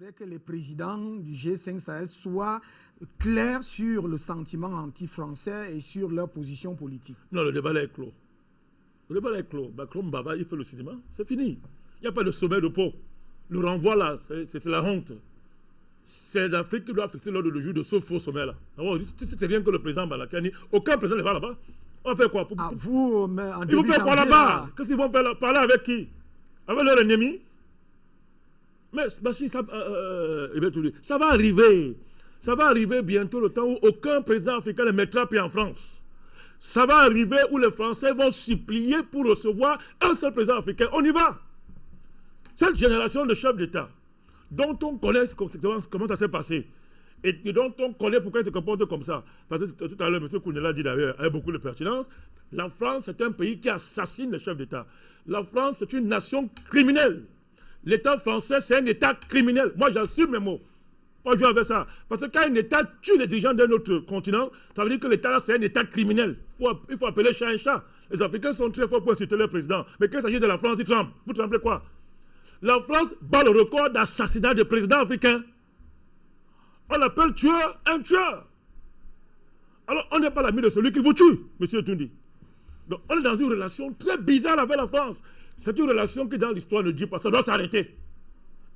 voudrais que les présidents du G5 Sahel soient clairs sur le sentiment anti-français et sur leur position politique. Non, le débat là est clos. Le débat là est clos. Macron, Baba, il fait le cinéma, c'est fini. Il n'y a pas de sommet de Pau. Le renvoi là, c'est la honte. C'est l'Afrique qui doit fixer l'ordre du jour de ce faux sommet-là. C'est rien que le président Balakani. Aucun président ne va là-bas. On fait quoi Ils vont faire quoi là-bas? Qu'est-ce qu'ils vont faire là? Parler avec qui? Avec leur ennemi? Mais ça va arriver. Ça va arriver bientôt le temps où aucun président africain ne mettra pied en France. Ça va arriver où les Français vont supplier pour recevoir un seul président africain. On y va. Cette génération de chefs d'État, dont on connaît comment ça s'est passé, et dont on connaît pourquoi ils se comportent comme ça. Parce que tout à l'heure, M. Kounela a dit d'ailleurs, avec beaucoup de pertinence, la France est un pays qui assassine les chefs d'État. La France est une nation criminelle. L'État français, c'est un État criminel. Moi, j'assume mes mots. Pas jouer avec ça. Parce que quand un État tue les dirigeants d'un autre continent, ça veut dire que l'État, c'est un État criminel. Il faut appeler chat un chat. Les Africains sont très forts pour inciter leur président. Mais quand il s'agit de la France, ils tremblent. Vous tremblez quoi? La France bat le record d'assassinat de présidents africains. On appelle tueur un tueur. Alors, on n'est pas l'ami de celui qui vous tue, M. Tundi. Donc, on est dans une relation très bizarre avec la France. C'est une relation qui, dans l'histoire, ne dit pas. Ça doit s'arrêter.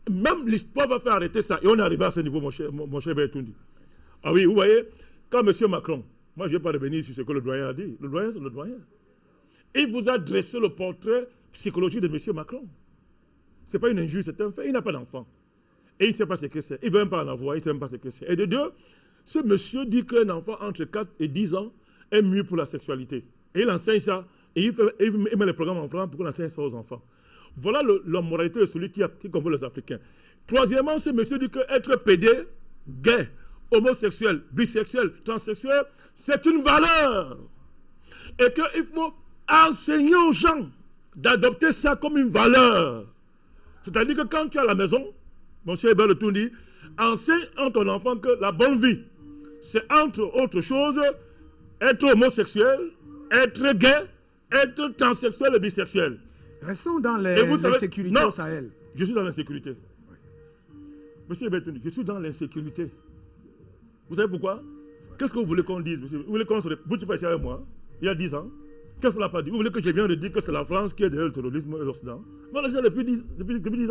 Même l'histoire va faire arrêter ça. Et on est arrivé à ce niveau, mon cher Bertundi. Ah oui, vous voyez, quand M. Macron, moi, je ne vais pas revenir sur ce que le doyen a dit. Le doyen, c'est le doyen. Il vous a dressé le portrait psychologique de M. Macron. Ce n'est pas une injure, c'est un fait. Il n'a pas d'enfant. Et il ne sait pas ce que c'est. Il ne veut même pas en avoir, il ne sait même pas ce que c'est. Et de deux, ce monsieur dit qu'un enfant entre 4 et 10 ans est mieux pour la sexualité. Et il enseigne ça. Et il met les programmes en France pour qu'on enseigne ça aux enfants. Voilà la moralité de celui qui convoque les Africains. Troisièmement, ce monsieur dit qu'être pédé, gay, homosexuel, bisexuel, transsexuel, c'est une valeur. Et qu'il faut enseigner aux gens d'adopter ça comme une valeur. C'est-à-dire que quand tu es à la maison, mon cher Hébert Tundi, enseigne à ton enfant que la bonne vie, c'est entre autres choses, être homosexuel, être gay, être transsexuel et bisexuel. Restons dans l'insécurité au Sahel. Je suis dans l'insécurité. Oui. Monsieur Hébert Tundi, je suis dans l'insécurité. Vous savez pourquoi? Qu'est-ce que vous voulez qu'on dise, monsieur? Vous voulez qu'on se... Vous n'êtes pas ici avec moi, il y a 10 ans. Qu'est-ce qu'on n'a pas dit? Vous voulez que je vienne de dire que c'est la France qui est derrière le terrorisme et l'Occident? Voilà, depuis 10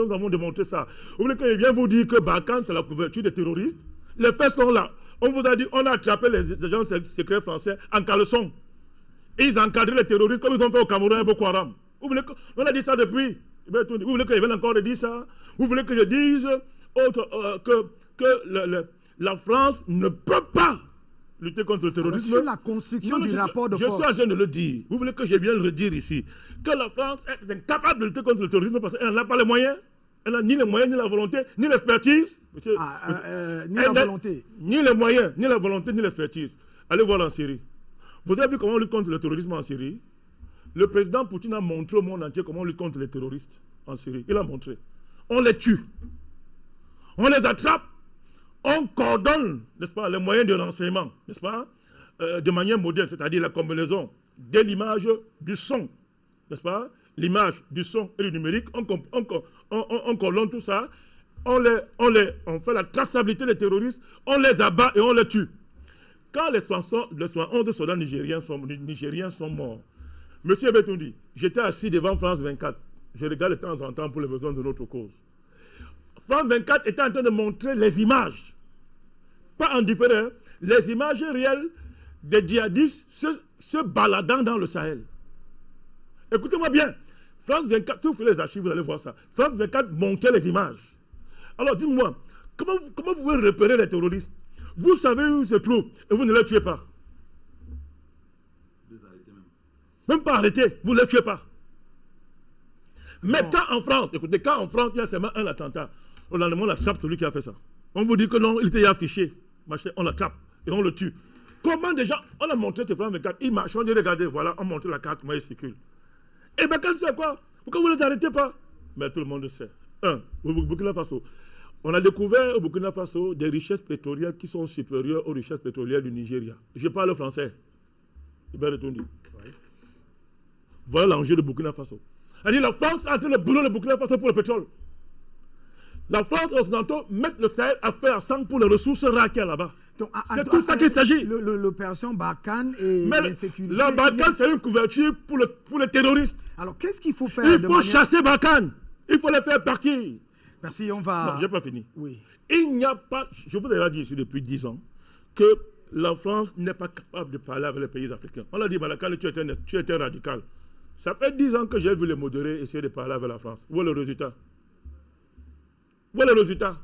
ans, nous avons démontré ça. Vous voulez que je vienne vous dire que Barkhane, c'est la couverture des terroristes? Les faits sont là. On vous a dit, on a attrapé les agents secrets français en caleçon. Ils encadraient les terroristes comme ils ont fait au Cameroun et Boko Haram. Vous voulez on a dit ça depuis. Vous voulez que je vienne encore dire ça? Vous voulez que je dise que la France ne peut pas lutter contre le terrorisme? Sur la construction du rapport de force. Je suis en train de le dire. Vous voulez que je vienne le redire ici? Que la France est incapable de lutter contre le terrorisme parce qu'elle n'a pas les moyens. Elle n'a ni les moyens, ni la volonté, ni l'expertise. Ni la volonté. Ni les moyens, ni la volonté, ni l'expertise. Allez voir en Syrie. Vous avez vu comment on lutte contre le terrorisme en Syrie? Le président Poutine a montré au monde entier comment on lutte contre les terroristes en Syrie. Il a montré. On les tue. On les attrape. On coordonne, n'est-ce pas, les moyens de renseignement, n'est-ce pas, de manière moderne, c'est-à-dire la combinaison de l'image, du son, n'est-ce pas, l'image, du son et du numérique, on coordonne tout ça, on fait la traçabilité des terroristes, on les abat et on les tue. Quand les 11 soldats nigériens sont morts, monsieur Betundi, j'étais assis devant France 24, je regarde de temps en temps pour les besoins de notre cause. France 24 était en train de montrer les images, pas en différé, les images réelles des djihadistes se baladant dans le Sahel. Écoutez-moi bien, France 24, si vous faites les archives, vous allez voir ça. France 24 montrait les images. Alors dites-moi, comment vous pouvez repérer les terroristes? Vous savez où ils se trouvent et vous ne les tuez pas. Même pas arrêtés, vous ne les tuez pas. Mais quand en France, écoutez, quand en France, il y a seulement un attentat, au lendemain, on attrape celui qui a fait ça. On vous dit que non, il était affiché. On l'attrape et on le tue. Comment déjà, on a montré ce plan 24, il marche, on dit regardez, voilà, on montre la carte, comment il circule. Et bien, quand c'est quoi? Pourquoi vous ne les arrêtez pas? Mais tout le monde sait. Au Burkina Faso, on a découvert au Burkina Faso des richesses pétrolières qui sont supérieures aux richesses pétrolières du Nigeria. Je parle français. Voilà l'enjeu de Burkina Faso. La France est en train de brûler le Burkina Faso pour le pétrole. La France et les Occidentaux mettent le Sahel à faire sang pour les ressources rares qu'il y a là-bas. C'est tout ça qu'il s'agit. L'opération Barkhane et l'insécurité. La Barkhane, c'est une couverture pour les terroristes. Alors, qu'est-ce qu'il faut faire? Il faut chasser Barkhane. Il faut les faire partir. Merci, on va... Non, je n'ai pas fini. Oui. Il n'y a pas... Je vous ai déjà dit ici depuis 10 ans que la France n'est pas capable de parler avec les pays africains. On a dit, Malakane, tu étais radical. Ça fait 10 ans que j'ai vu les modérés essayer de parler avec la France. Où est le résultat? Où est le résultat?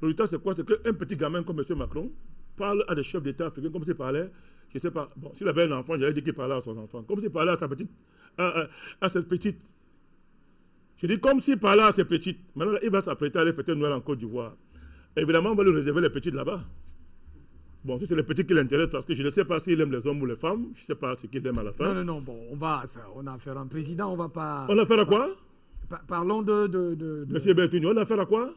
Le résultat, c'est quoi? C'est qu'un petit gamin comme M. Macron parle à des chefs d'État africains comme s'il parlait, je ne sais pas, bon, s'il avait un enfant, j'allais dire qu'il parlait à son enfant, comme s'il parlait à sa petite, à cette petite. Je dis comme s'il parlait à ses petites. Maintenant, il va s'apprêter à aller fêter Noël en Côte d'Ivoire. Évidemment, on va lui réserver les petites là-bas. Bon, si c'est les petits qui l'intéressent, parce que je ne sais pas s'il aime les hommes ou les femmes, je ne sais pas ce qu'il aime à la fin. Non, bon, on a affaire à un président, on ne va pas... On a affaire à quoi? Parlons de... Monsieur Bertuni, on a affaire à quoi?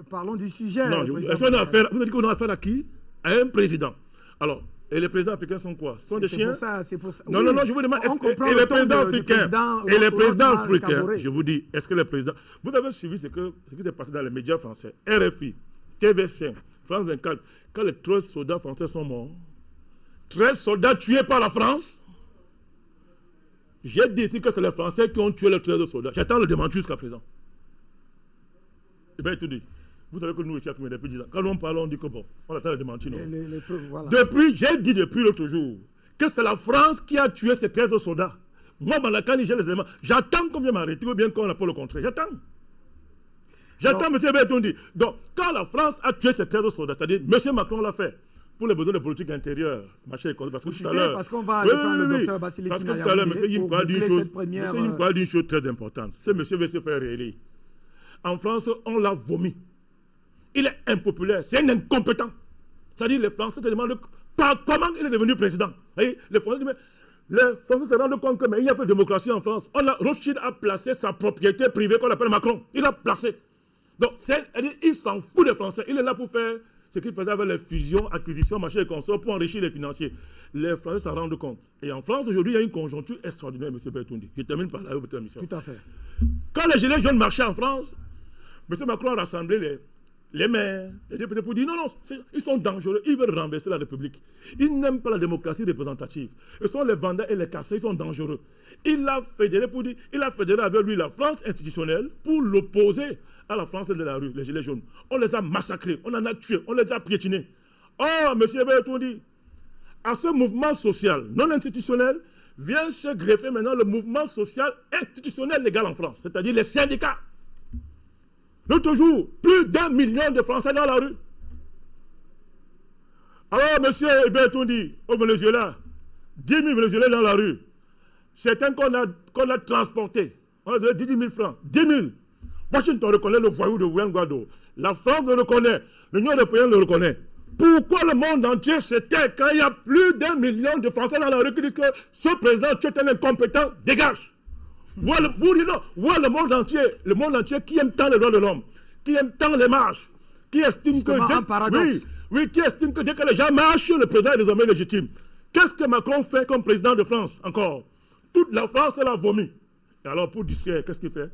Parlons du sujet. Non, vous avez dit qu'on a affaire à qui? À un président. Alors, et les présidents africains sont quoi? Ce sont des chiens? C'est pour ça. Non, je vous demande, et les présidents africains, et les présidents africains, je vous dis, est-ce que les présidents... Vous avez suivi ce qui s'est passé dans les médias français, RFI, TV5, France 24, quand les 13 soldats français sont morts, 13 soldats tués par la France. J'ai dit ici que c'est les Français qui ont tué les 13 soldats. J'attends le démenti jusqu'à présent. Eh bien, tout dit. Vous savez que nous, ici, depuis 10 ans, quand on parle, on dit que bon, on attend le démenti. Non. Voilà. J'ai dit depuis l'autre jour que c'est la France qui a tué ces 13 soldats. Moi, Malakane, j'ai les éléments. J'attends qu'on vienne m'arrêter ou bien qu'on n'a pas le contraire. J'attends, M. Bertondi. Donc, quand la France a tué ces 13 soldats, c'est-à-dire M. Macron l'a fait pour les besoins de politique intérieure, parce que tout à l'heure... Parce qu'on va aller prendre le docteur Bassili parce que tout à l'heure, M. Yimko a dit une chose très importante. Ce monsieur veut se faire réélire. En France, on l'a vomi. Il est impopulaire, c'est un incompétent. C'est-à-dire les Français se demandent comment il est devenu président. Les Français se rendent compte qu'il n'y a pas de démocratie en France. Rothschild a placé sa propriété privée qu'on appelle Macron. Il a placé. Donc, il s'en fout des Français. Il est là pour faire ce qu'il faisait avec les fusions, acquisitions, marchés et consorts pour enrichir les financiers. Les Français s'en rendent compte. Et en France, aujourd'hui, il y a une conjoncture extraordinaire, M. Bertondi. Je termine par là, votre émission. Tout à fait. Quand les gilets jaunes marchaient en France, M. Macron a rassemblé les maires, les députés pour dire non, ils sont dangereux, ils veulent renverser la République. Ils n'aiment pas la démocratie représentative. Ils sont les vendeurs et les casseurs, ils sont dangereux. Il a fédéré avec lui la France institutionnelle pour l'opposer à la France de la rue, les gilets jaunes. On les a massacrés, on en a tués, on les a piétinés. Oh, M. Bertondi, à ce mouvement social non institutionnel, vient se greffer maintenant le mouvement social institutionnel légal en France, c'est-à-dire les syndicats. L'autre jour, plus d'1 million de Français dans la rue. Alors, M. Bertondi, au Venezuela, 10 000 Vénézuéliens dans la rue. Certains qu'on a transportés. On a donné 10 000 francs. 10 000. Washington reconnaît le voyou de Ouangado. La France le reconnaît. L'Union européenne le reconnaît. Pourquoi le monde entier se tait quand il y a plus d'1 million de Français dans la rue qui disent que ce président, tu es un incompétent, dégage. Voilà le monde entier qui aime tant les droits de l'homme, qui aime tant les marches, qui estime que qui estime que dès que les gens marchent, le président est désormais légitime. Qu'est-ce que Macron fait comme président de France encore? Toute la France, elle a vomi. Et alors, pour distraire, qu'est-ce qu'il fait?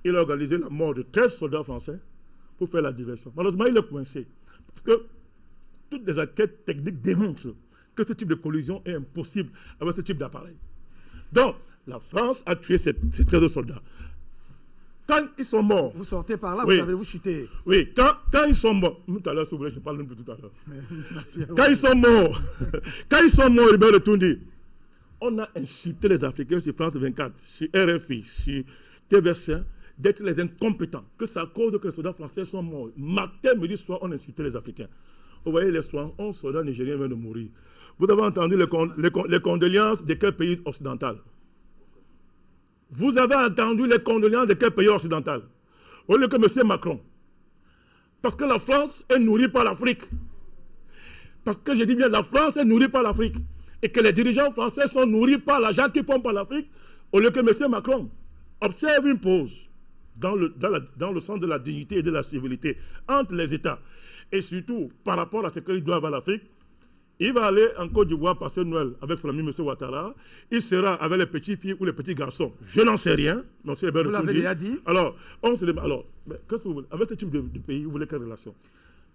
Il a organisé la mort de 13 soldats français pour faire la diversion. Malheureusement, il est coincé. Parce que toutes les enquêtes techniques démontrent que ce type de collision est impossible avec ce type d'appareil. Donc, la France a tué ces 13 soldats. Quand ils sont morts... Vous sortez par là, oui, vous avez-vous chuté? Oui, quand ils sont morts... Tout à l'heure, si vous voulez, je parle un peu tout à l'heure. Quand ils sont morts, Hubert Bertondi, on a insulté les Africains sur France 24, sur RFI, sur TV5, d'être les incompétents, que c'est à cause que les soldats français sont morts. Matin, midi, soir, on insultait les Africains. Vous voyez, les soirs, 11 soldats nigériens viennent de mourir. Vous avez entendu les condoléances de quel pays occidental? Vous avez entendu les condoléances de quel pays occidental? Au lieu que M. Macron. Parce que la France est nourrie par l'Afrique. Parce que je dis bien, la France est nourrie par l'Afrique. Et que les dirigeants français sont nourris par l'argent qui pompe par l'Afrique. Au lieu que M. Macron observe une pause dans le sens de la dignité et de la civilité entre les États. Et surtout, par rapport à ce qu'ils doivent à l'Afrique, Il va aller en Côte d'Ivoire passer Noël avec son ami M. Ouattara. Il sera avec les petites filles ou les petits garçons. Je n'en sais rien. Non, vous l'avez déjà dit. Alors, on se demande, alors, qu'est-ce que vous voulez? Avec ce type de pays, vous voulez quelle relation?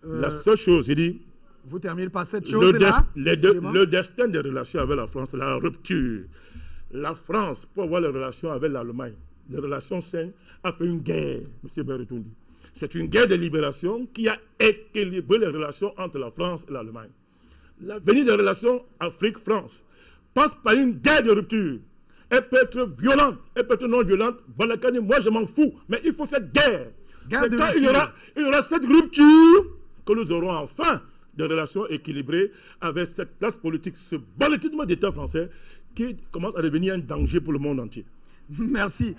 La seule chose, il dit... Vous terminez par cette chose-là. Le destin des relations avec la France, la rupture. La France, pour avoir les relations avec l'Allemagne, les relations saines, a fait une guerre, M. Beretondi. C'est une guerre de libération qui a équilibré les relations entre la France et l'Allemagne. L'avenir des relations Afrique-France passe par une guerre de rupture. Elle peut être violente, elle peut être non violente. Voilà, moi je m'en fous, mais il faut cette guerre. C'est quand il y aura cette rupture que nous aurons enfin des relations équilibrées avec cette classe politique, ce banditisme d'État français qui commence à devenir un danger pour le monde entier. Merci.